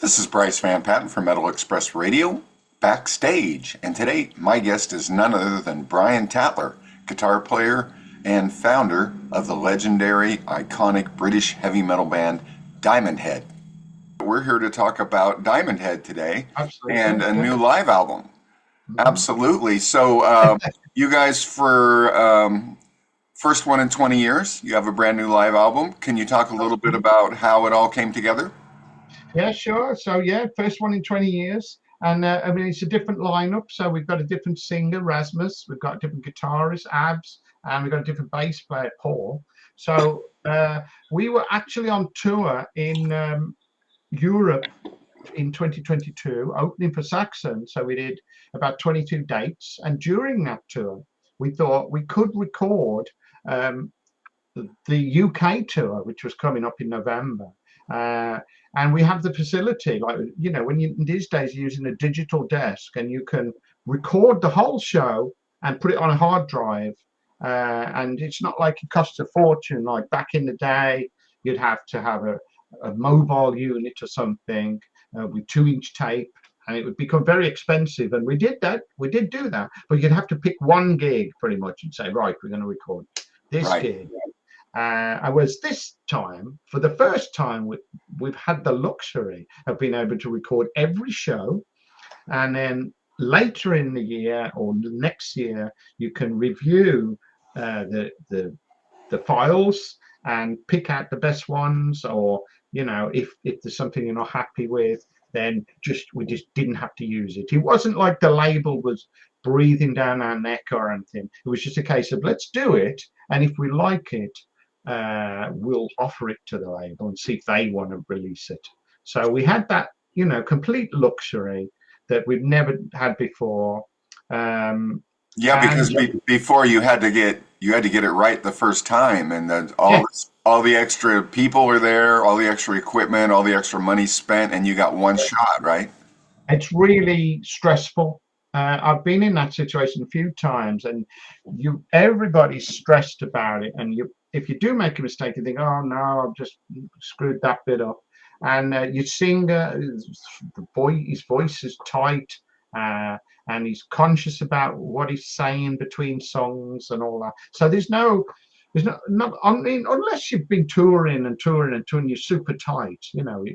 This is Bryce Van Patten from Metal Express Radio Backstage, and today my guest is none other than Brian Tatler, guitar player and founder of the legendary, iconic British heavy metal band Diamond Head. We're here to talk about Diamond Head today. Absolutely. And a new live album. Absolutely. So you guys, for first one in 20 years, you have a brand new live album. Can you talk a little bit about how it all came together? Yeah, sure. So yeah, first one in 20 years. And I mean, it's a different lineup. So we've got a different singer, Rasmus. We've got a different guitarist, Abs. And we've got a different bass player, Paul. So we were actually on tour in Europe in 2022, opening for Saxon. So we did about 22 dates. And during that tour, we thought we could record the UK tour, which was coming up in November. And we have the facility, like, you know, when you these days you're using a digital desk and you can record the whole show and put it on a hard drive. And it's not like it costs a fortune. Like back in the day, you'd have to have a mobile unit or something with 2-inch tape, and it would become very expensive. And we did that. We did do that. But you'd have to pick one gig pretty much and say, right, we're going to record this gig. I was this time, for the first time, we've had the luxury of being able to record every show, and then later in the year or the next year, you can review the files and pick out the best ones, or you know, if there's something you're not happy with, then we just didn't have to use it. It wasn't like the label was breathing down our neck or anything. It was just a case of let's do it, and if we like it, we'll offer it to the label and see if they want to release it. So we had that, you know, complete luxury that we've never had before. Because before you had to get it right the first time, and then all the extra people are there, all the extra equipment, all the extra money spent, and you got one shot, right? It's really stressful. I've been in that situation a few times, and everybody's stressed about it, and if you do make a mistake, you think, oh no, I've just screwed that bit up. And you sing, his voice is tight, and he's conscious about what he's saying between songs and all that. So there's no, I mean, unless you've been touring, you're super tight. You know,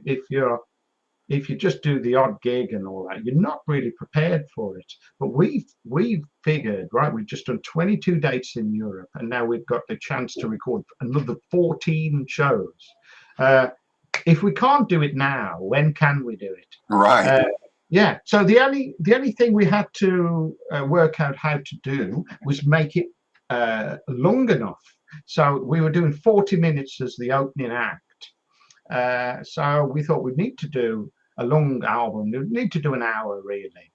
if you just do the odd gig and all that, you're not really prepared for it. But we've figured, right, we've just done 22 dates in Europe, and now we've got the chance to record another 14 shows. If we can't do it now, when can we do it? Right. Yeah. So the only thing we had to work out how to do was make it long enough. So we were doing 40 minutes as the opening act. So we thought we'd need to do a long album. We need to do an hour, really.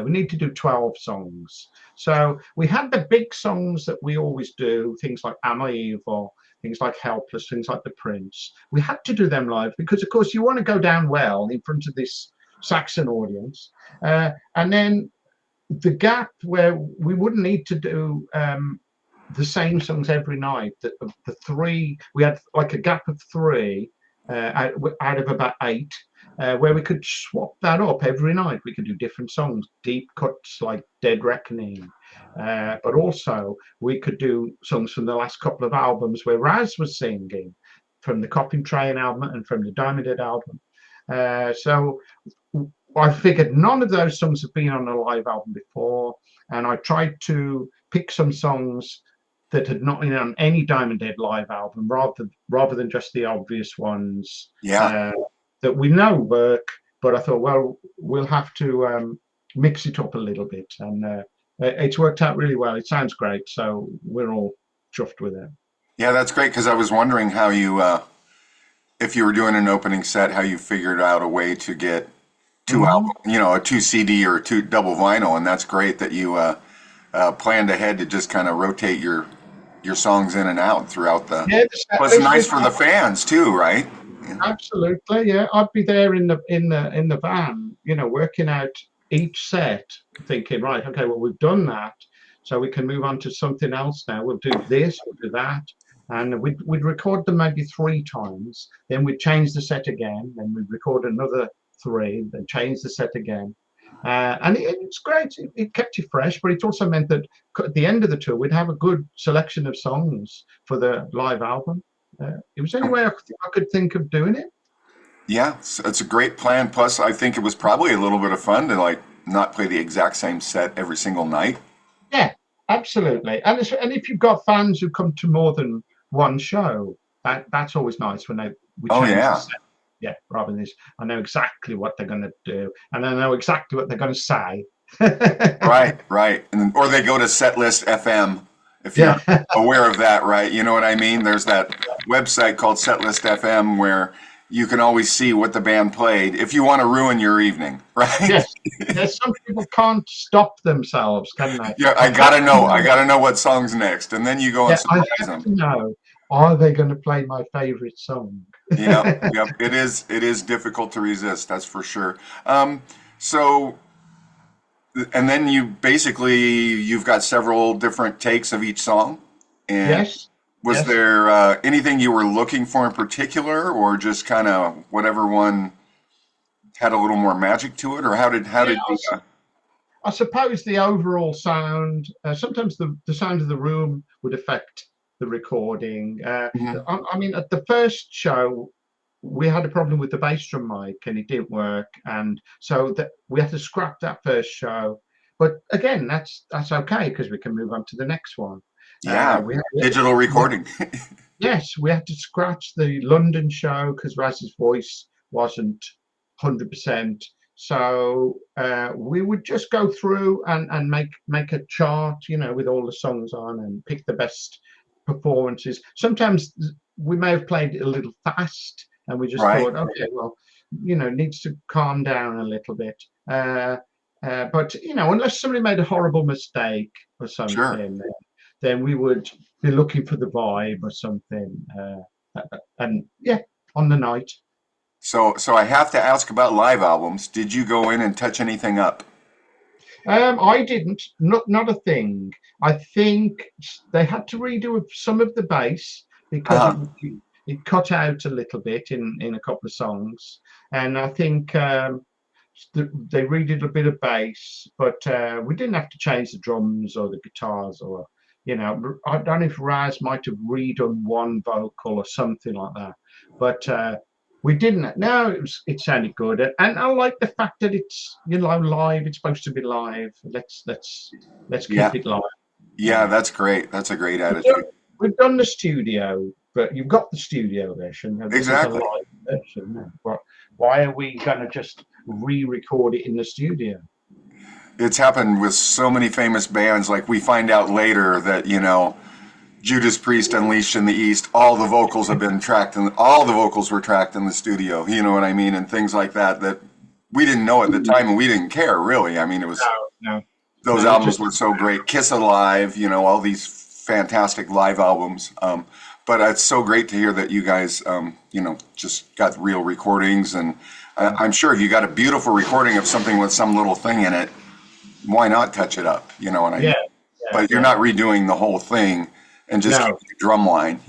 We need to do 12 songs. So we had the big songs that we always do, things like Am I Evil, things like Helpless, things like The Prince. We had to do them live because, of course, you want to go down well in front of this Saxon audience. And then the gap where we wouldn't need to do the same songs every night. The three, we had like a gap of 3 out of about 8, where we could swap that up every night. We could do different songs, deep cuts like Dead Reckoning, but also we could do songs from the last couple of albums where Raz was singing, from the Copping Train album and from the Diamond Head album. So I figured none of those songs have been on a live album before, and I tried to pick some songs that had not been on any Diamond Head live album, rather than just the obvious ones that we know work. But I thought, well, we'll have to mix it up a little bit, and it's worked out really well. It sounds great, so we're all chuffed with it. Yeah, that's great, because I was wondering how you, if you were doing an opening set, how you figured out a way to get 2 album, you know, a 2 CD or 2 double vinyl, and that's great that you planned ahead to just kind of rotate your songs in and out throughout the. Yeah, it's nice for the fans too, right? Yeah. Absolutely, yeah. I'd be there in the van, you know, working out each set, thinking, right, okay, well, we've done that, so we can move on to something else now. We'll do this, we'll do that, and we'd record them maybe 3 times. Then we'd change the set again, then we'd record another 3, then change the set again. And it's great. It kept you fresh, but it also meant that at the end of the tour, we'd have a good selection of songs for the live album. It was the only way I could think of doing it. Yeah, so it's a great plan. Plus, I think it was probably a little bit of fun to like not play the exact same set every single night. Yeah, absolutely. And if you've got fans who come to more than one show, that's always nice when we change the set. Yeah, rather than this, I know exactly what they're going to do, and I know exactly what they're going to say. Right. Or they go to Setlist FM, if you're aware of that, right? You know what I mean? There's that website called Setlist FM where you can always see what the band played if you want to ruin your evening, right? Yes, some people can't stop themselves, can they? Yeah, I gotta know what song's next, and then you go and surprise them. I have to know, are they going to play my favorite song? Yeah, it is difficult to resist, that's for sure. So, and then you've got several different takes of each song. And yes. Was there anything you were looking for in particular, or just kind of whatever one had a little more magic to it, or how did I suppose the overall sound. Sometimes the sound of the room would affect the recording. I mean, at the first show, we had a problem with the bass drum mic, and it didn't work, and so we had to scrap that first show. But again, that's okay because we can move on to the next one. Yeah, digital recording. Yes, we had to scratch the London show because Raz's voice wasn't 100%. So we would just go through and make a chart, with all the songs on and pick the best performances. Sometimes we may have played it a little fast, and we just thought, okay, well, needs to calm down a little bit. But unless somebody made a horrible mistake or something. Sure. Then we would be looking for the vibe or something, and on the night. So I have to ask about live albums. Did you go in and touch anything up? I didn't. Not a thing. I think they had to redo some of the bass because it cut out a little bit in a couple of songs, and I think they redid a bit of bass, but we didn't have to change the drums or the guitars or. I don't know if Raz might have redone one vocal or something like that, but we didn't. No, it sounded good, and I like the fact that it's live. It's supposed to be live. Let's keep it live. Yeah, that's great. That's a great attitude. We've done the studio, but you've got the studio version. Exactly. Version. Why are we going to just re-record it in the studio? It's happened with so many famous bands. Like we find out later that Judas Priest, Unleashed in the East, all the vocals have been tracked, and all the vocals were tracked in the studio. You know what I mean, and things like that we didn't know at the time, and we didn't care really. I mean, it was those albums were so great. Kiss Alive, all these fantastic live albums. But it's so great to hear that you guys, just got real recordings, and I'm sure if you got a beautiful recording of something with some little thing in it. Why not touch it up? You know what I mean? But you're not redoing the whole thing and just keep the drum line,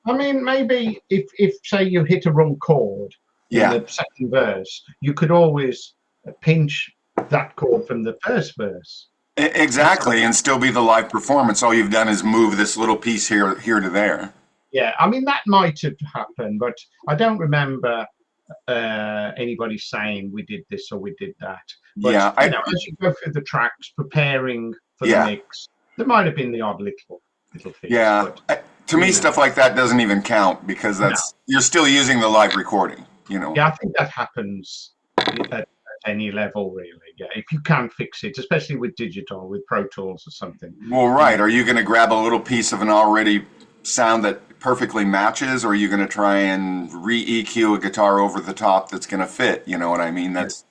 I mean, maybe if say you hit a wrong chord in the second verse, you could always pinch that chord from the first verse. Exactly, and still be the live performance. All you've done is move this little piece here to there. Yeah, I mean, that might have happened, but I don't remember anybody saying we did this or we did that. But, as you go through the tracks, preparing for the mix, there might have been the odd little things. Yeah, but, to me, stuff like that doesn't even count because you're still using the live recording. Yeah, I think that happens at any level, really. Yeah, if you can fix it, especially with digital, with Pro Tools or something. Well, right. Are you going to grab a little piece of an already sound that perfectly matches, or are you going to try and re-EQ a guitar over the top that's going to fit? You know what I mean? That's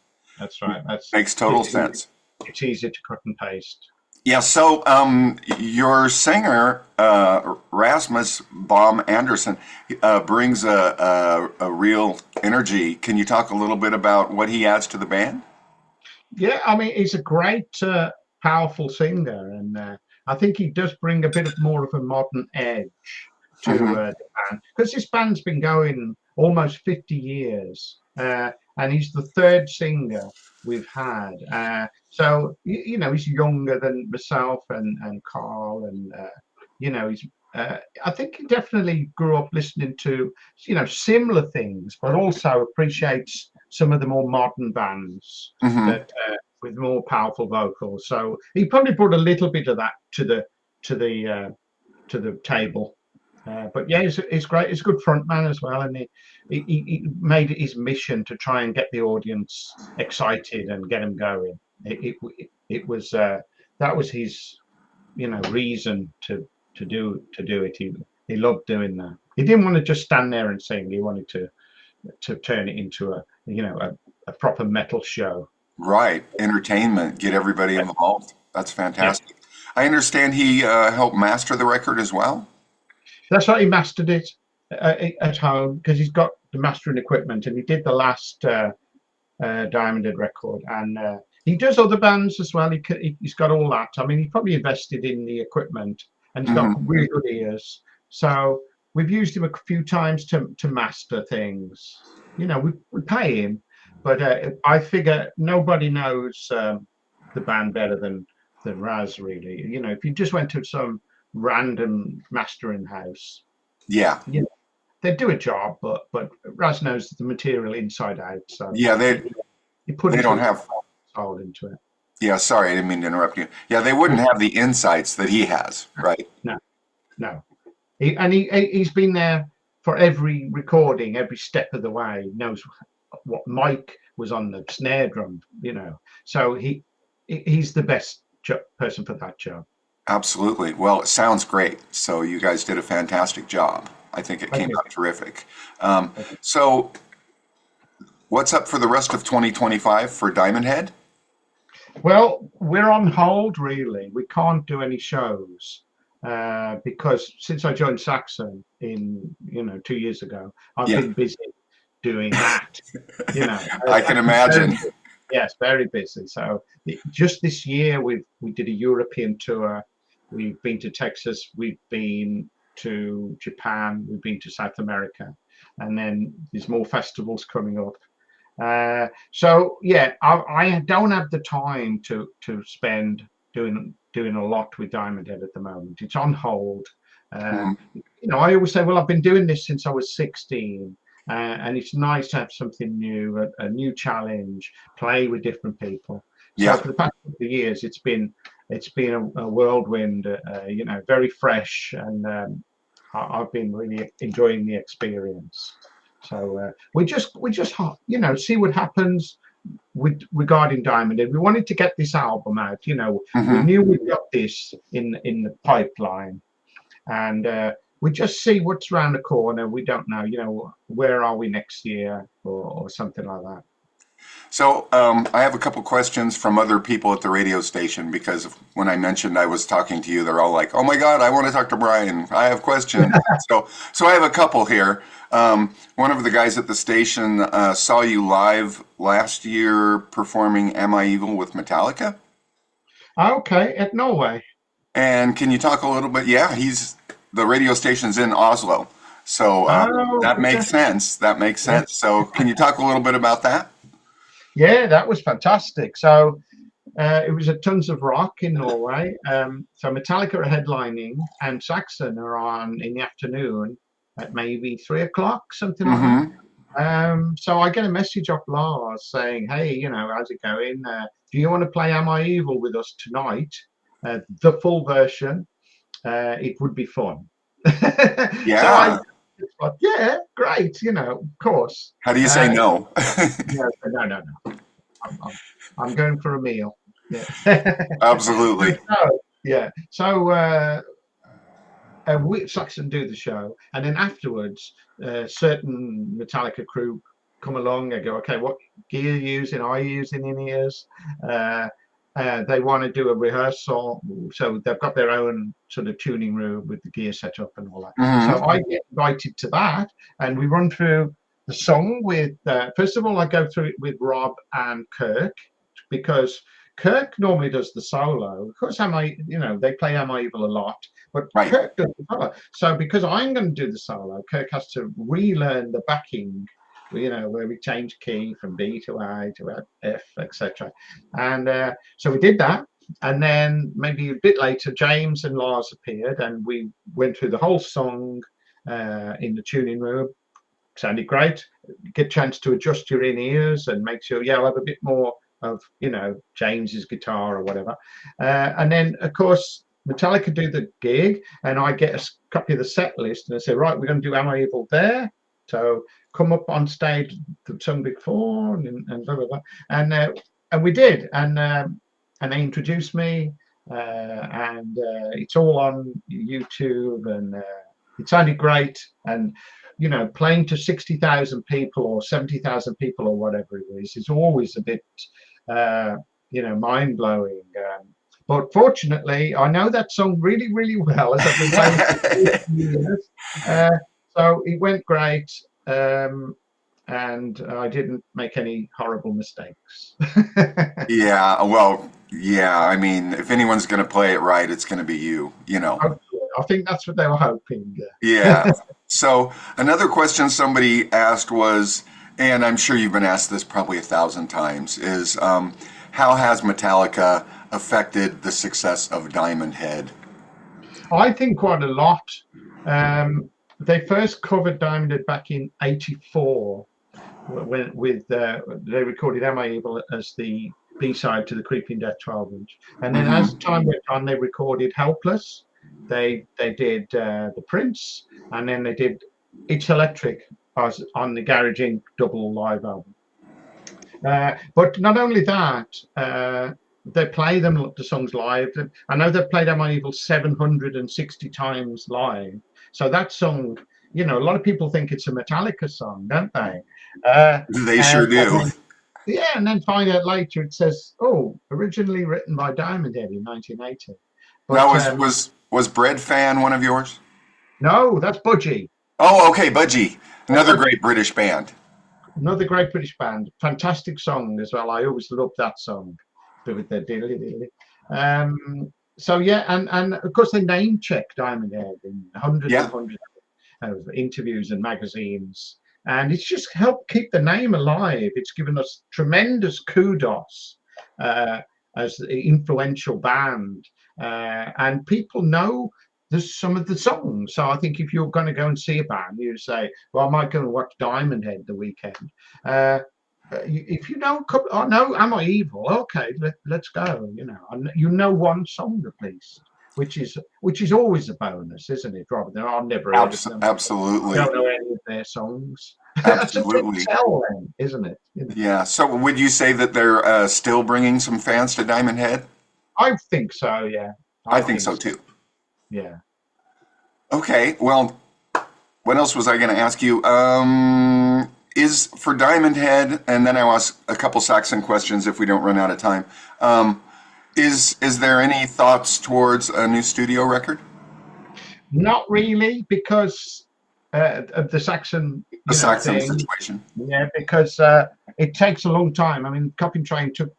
right. Makes total sense. It's easy to cut and paste. Yeah. So, your singer Rasmus Baum Anderson brings a real energy. Can you talk a little bit about what he adds to the band? Yeah, I mean, he's a great, powerful singer, and I think he does bring a bit more of a modern edge to the band, because this band's been going almost 50 years, and he's the third singer we've had. So you know, he's younger than myself and Carl, and you know, he's. I think he definitely grew up listening to, you know, similar things, but also appreciates some of the more modern bands that with more powerful vocals. So he probably brought a little bit of that to the table. But yeah, he's great. He's a good front man as well, and he made it his mission to try and get the audience excited and get them going. It was that was his, you know, reason to do it. He loved doing that. He didn't want to just stand there and sing. He wanted to turn it into a proper metal show. Right, entertainment, get everybody involved. That's fantastic. Yeah. I understand he helped master the record as well. That's right. He mastered it at home because he's got the mastering equipment, and he did the last Diamond Head record, and he does other bands as well. He's got all that. I mean, he probably invested in the equipment, and he's got really good ears. So we've used him a few times to master things. You know, we pay him, but I figure nobody knows the band better than Raz, really. You know, if you just went to some random mastering house, yeah, you know, they do a job, but Raz knows the material inside out. So yeah, they don't have soul into it. Yeah, sorry, I didn't mean to interrupt you. Yeah, they wouldn't have the insights that he has, right? No. He's been there for every recording, every step of the way. He knows what mic was on the snare drum, you know. So he's the best person for that job. Absolutely. Well, it sounds great. So you guys did a fantastic job. I think it came out terrific. So what's up for the rest of 2025 for Diamond Head? Well, we're on hold, really. We can't do any shows because since I joined Saxon 2 years ago, I've been busy doing that. You know, I can imagine. Yes, very busy. So just this year, we did a European tour. We've been to Texas. We've been to Japan. We've been to South America, and then there's more festivals coming up. So yeah, I don't have the time to spend doing a lot with Diamond Head at the moment. It's on hold. You know, I always say, well, I've been doing this since I was 16, and it's nice to have something new, a new challenge, play with different people. So for the past couple of years, it's been a whirlwind. You know, very fresh, and I've been really enjoying the experience. So we just you know, see what happens regarding Diamond Head. We wanted to get this album out. You know, we knew we got this in the pipeline, and we just see what's around the corner. We don't know, you know, where are we next year or something like that. So I have a couple questions from other people at the radio station, because when I mentioned I was talking to you, they're all like, "Oh my God, I want to talk to Brian. I have questions." so I have a couple here. One of the guys at the station saw you live last year performing "Am I Evil" with Metallica. Okay, at Norway. And can you talk a little bit? Yeah, the radio station's in Oslo, so that makes sense. That makes sense. So can you talk a little bit about that? Yeah, that was fantastic. So it was at Tons of Rock in Norway. So Metallica are headlining, and Saxon are on in the afternoon at maybe 3 o'clock, something like that. So I get a message off Lars saying, "Hey, you know, how's it going? Do you want to play Am I Evil with us tonight? The full version. It would be fun." Yeah. So yeah, great. You know, of course. How do you say no? No. I'm going for a meal. Yeah. Absolutely. So we Saxon do the show, and then afterwards, certain Metallica crew come along. They go, "Okay, what gear are you using? Are you using in-ears?" They want to do a rehearsal, so they've got their own sort of tuning room with the gear set up and all that. So I get invited to that, and we run through the song with, first of all, I go through it with Rob and Kirk, because Kirk normally does the solo. Of course, they play Am I Evil a lot, but Kirk does the solo. So because I'm going to do the solo, Kirk has to relearn the backing where we changed key from B to A to F, etc. And so we did that. And then maybe a bit later, James and Lars appeared, and we went through the whole song in the tuning room. Sounded great. Get a chance to adjust your in-ears and make sure, I'll have a bit more of, James's guitar or whatever. And then, of course, Metallica do the gig, and I get a copy of the set list, and I say, right, we're going to do Am I Evil there? So come up on stage, the song before, and blah, blah, blah. And we did. And they introduced me, and it's all on YouTube, and it sounded great. And playing to 60,000 people or 70,000 people or whatever it is always a bit, mind-blowing. But fortunately, I know that song really, really well, as I've been playing for 50 years. So it went great, and I didn't make any horrible mistakes. I mean, if anyone's going to play it right, it's going to be you, I think that's what they were hoping. Yeah. So another question somebody asked was, and I'm sure you've been asked this probably 1,000 times, is how has Metallica affected the success of Diamond Head? I think quite a lot. They first covered Diamond Head back in '84 they recorded Am I Evil as the B-side to the Creeping Death 12-inch. And then as time went on, they recorded Helpless. They did The Prince, and then they did It's Electric on the Garage Inc. double live album. But not only that, they play the songs live. I know they've played Am I Evil 760 times live. So that song, a lot of people think it's a Metallica song, don't they? They sure do. And then find out later it says, originally written by Diamond Head in 1980. But, now, was Bread Fan one of yours? No, that's Budgie. Oh, okay, Budgie. Another great British band. Another great British band. Fantastic song as well. I always loved that song. With the and of course they name check Diamond Head in hundreds and hundreds of interviews and magazines, and it's just helped keep the name alive. It's given us tremendous kudos as the influential band, and people know there's some of the songs. So I think if you're going to go and see a band, you say, well, I might go and watch Diamond Head the weekend. If you know, Am I Evil? Okay, let's go. One song at least, which is always a bonus, isn't it, Robert? I've never heard of them. Absolutely. I don't know any of their songs. Absolutely. That's a tell, then, isn't it? Yeah. So would you say that they're still bringing some fans to Diamond Head? I think so. Yeah. I think so too. Yeah. Okay. Well, what else was I going to ask you? Is for Diamond Head, and then I'll ask a couple Saxon questions if we don't run out of time. Is there any thoughts towards a new studio record? Not really, because of the Saxon situation. Yeah, because it takes a long time. I mean, Copying Train took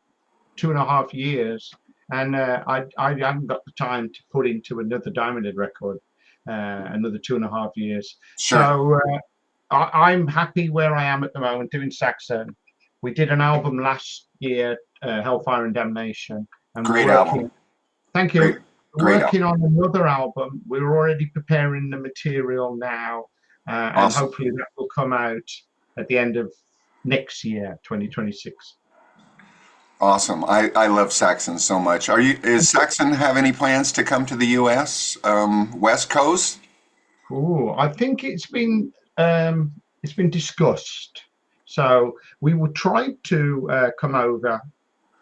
2.5 years, and I haven't got the time to put into another Diamond Head record another 2.5 years. Sure. So I'm happy where I am at the moment doing Saxon. We did an album last year, Hellfire and Damnation. And great album. Thank you. Great working album. on another album. We're already preparing the material now, Awesome. and hopefully that will come out at the end of next year, 2026. Awesome. I love Saxon so much. Is Saxon have any plans to come to the U.S. West Coast? I think it's been discussed. So we will try to come over.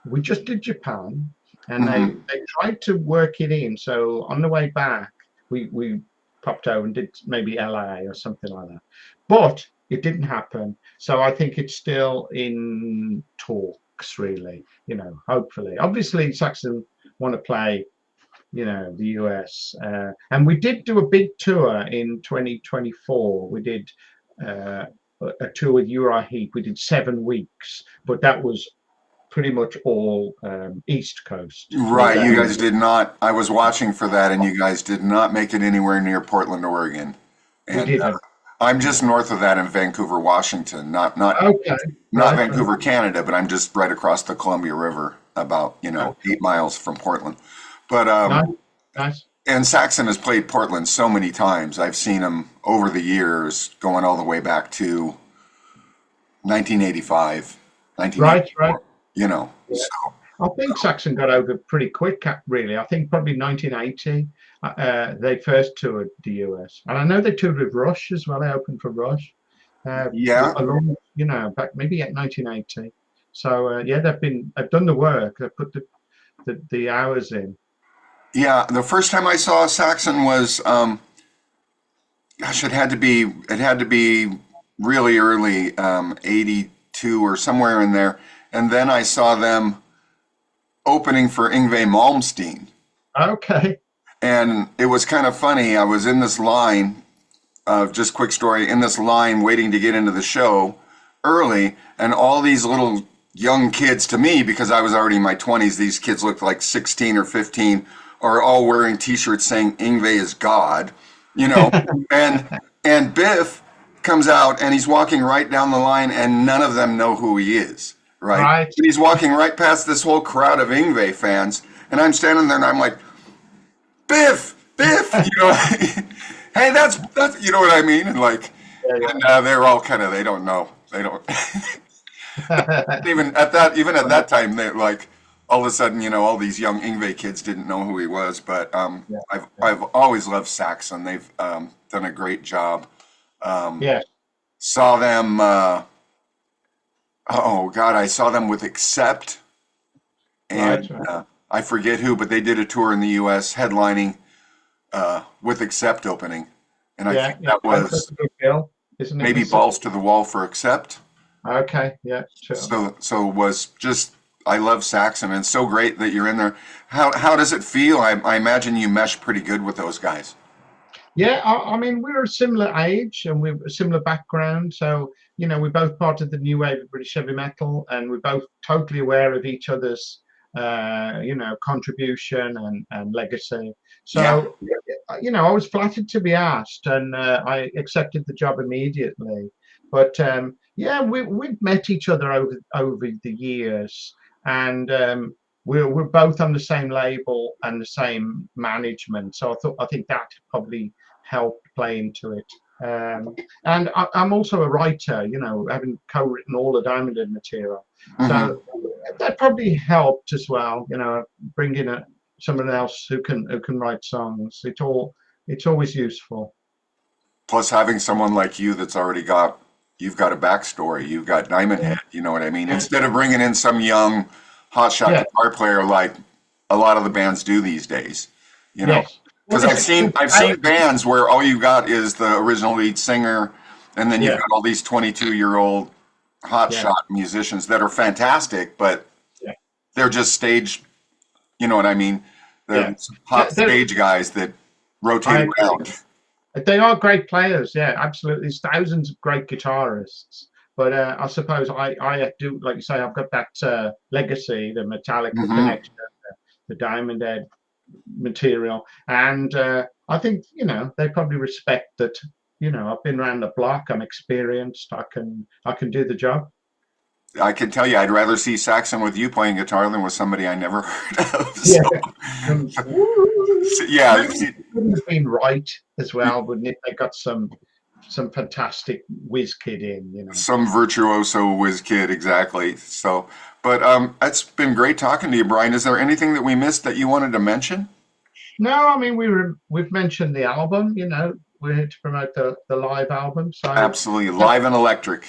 We just did Japan, and they tried to work it in. So on the way back, we popped over and did maybe LA or something like that. But it didn't happen. So I think it's still in talks, really. Hopefully. Obviously, Saxon want to play, the US. And we did do a big tour in 2024. We did a tour with Uriah Heep. We did 7 weeks, but that was pretty much all East Coast. Right, you guys did not. I was watching for that, and you guys did not make it anywhere near Portland, Oregon. And we didn't. I'm just north of that in Vancouver, Washington. Okay. Not Right, Vancouver, Canada, but I'm just right across the Columbia River, about right. 8 miles from Portland. But Nice, nice. and Saxon has played Portland so many times. I've seen him over the years, going all the way back to 1985, Right, right. 1984. You know, Yeah. so I think Saxon got over pretty quick, really. I think probably 1980 they first toured the US, and I know they toured with Rush as well. They opened for Rush, yeah, along, back maybe at 1980. So yeah, they've done the work. They've put the hours in. yeah. The first time I saw Saxon was, gosh, it had to be really early, 82 or somewhere in there, and then I saw them opening for Yngwie Malmsteen. Okay. And it was kind of funny. I was in this line, just quick story, in this line waiting to get into the show early, and all these little young kids, to me, because I was already in my 20s, these kids looked like 16 or 15, are all wearing t-shirts saying Yngwie is God, and Biff comes out and he's walking right down the line, and none of them know who he is, right? Right. And he's walking right past this whole crowd of Yngwie fans, and I'm standing there and I'm like, Biff, hey, that's you know what I mean, and like, Yeah, and they're all kind of, they don't know, yeah. even at that time, they like, all of a sudden, all these young Yngwie kids didn't know who he was, but Yeah, I've always loved Saxon. They've done a great job. yeah. Saw them, oh God, I saw them with Accept, Right, and right. I forget who, but they did a tour in the U.S. headlining with Accept opening, and I Yeah, think yeah. that That's was a good bill, isn't it? maybe Balls to the Wall for Accept. Okay, yeah, sure. So it was just, I love Saxon, and it's so great that you're in there. How does it feel? I imagine you mesh pretty good with those guys. Yeah, I mean, we're a similar age and we're a similar background. So, we're both part of the new wave of British heavy metal, and we're both totally aware of each other's, contribution and legacy. Yeah. So, I was flattered to be asked, and I accepted the job immediately. But yeah, we've met each other over the years, and we're both on the same label and the same management. So I think that probably helped play into it. And I'm also a writer, having co-written all the Diamond Head material. Hmm. So that probably helped as well. Bring in someone else who can write songs. It's always useful. Plus, having someone like you that's already you've got a backstory, you've got Diamond Head, you know what I mean? Instead of bringing in some young hotshot Yeah. guitar player like a lot of the bands do these days, Yes. Because I've seen bands where all you got is the original lead singer, and then you've Yeah. got all these 22-year-old Yeah. hotshot musicians that are fantastic, but Yeah. they're just stage, you know what I mean? Yeah. They're hot They're- stage guys that I rotate agree. around. They are great players, yeah, absolutely. There's thousands of great guitarists, but I suppose I do, like you say, I've got that legacy, the Metallica Hmm. connection, the Diamond Head material, and I think they probably respect that. I've been around the block, I'm experienced, I can do the job. I can tell you, I'd rather see Saxon with you playing guitar than with somebody I never heard of. Yeah. Yeah, It wouldn't have been right as well, wouldn't it? They got some fantastic whiz kid in. some virtuoso whiz kid, exactly. So, but it's been great talking to you, Brian. Is there anything that we missed that you wanted to mention? No, I mean we've mentioned the album. We're here to promote the live album, so Absolutely, live and electric.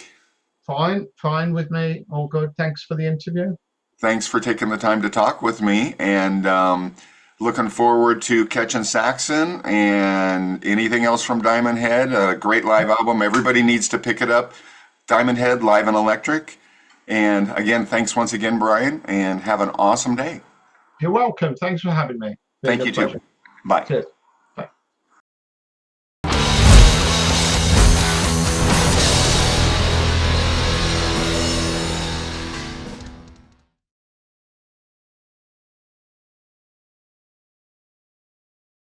fine with me. All good. Thanks for the interview. Thanks for taking the time to talk with me, and looking forward to catching Saxon and anything else from Diamond Head. A great live album. Everybody needs to pick it up. Diamond Head, live and electric. And again, thanks once again, Brian, and have an awesome day. You're welcome. Thanks for having me. Been Thank a you pleasure. too. Bye. Cheers.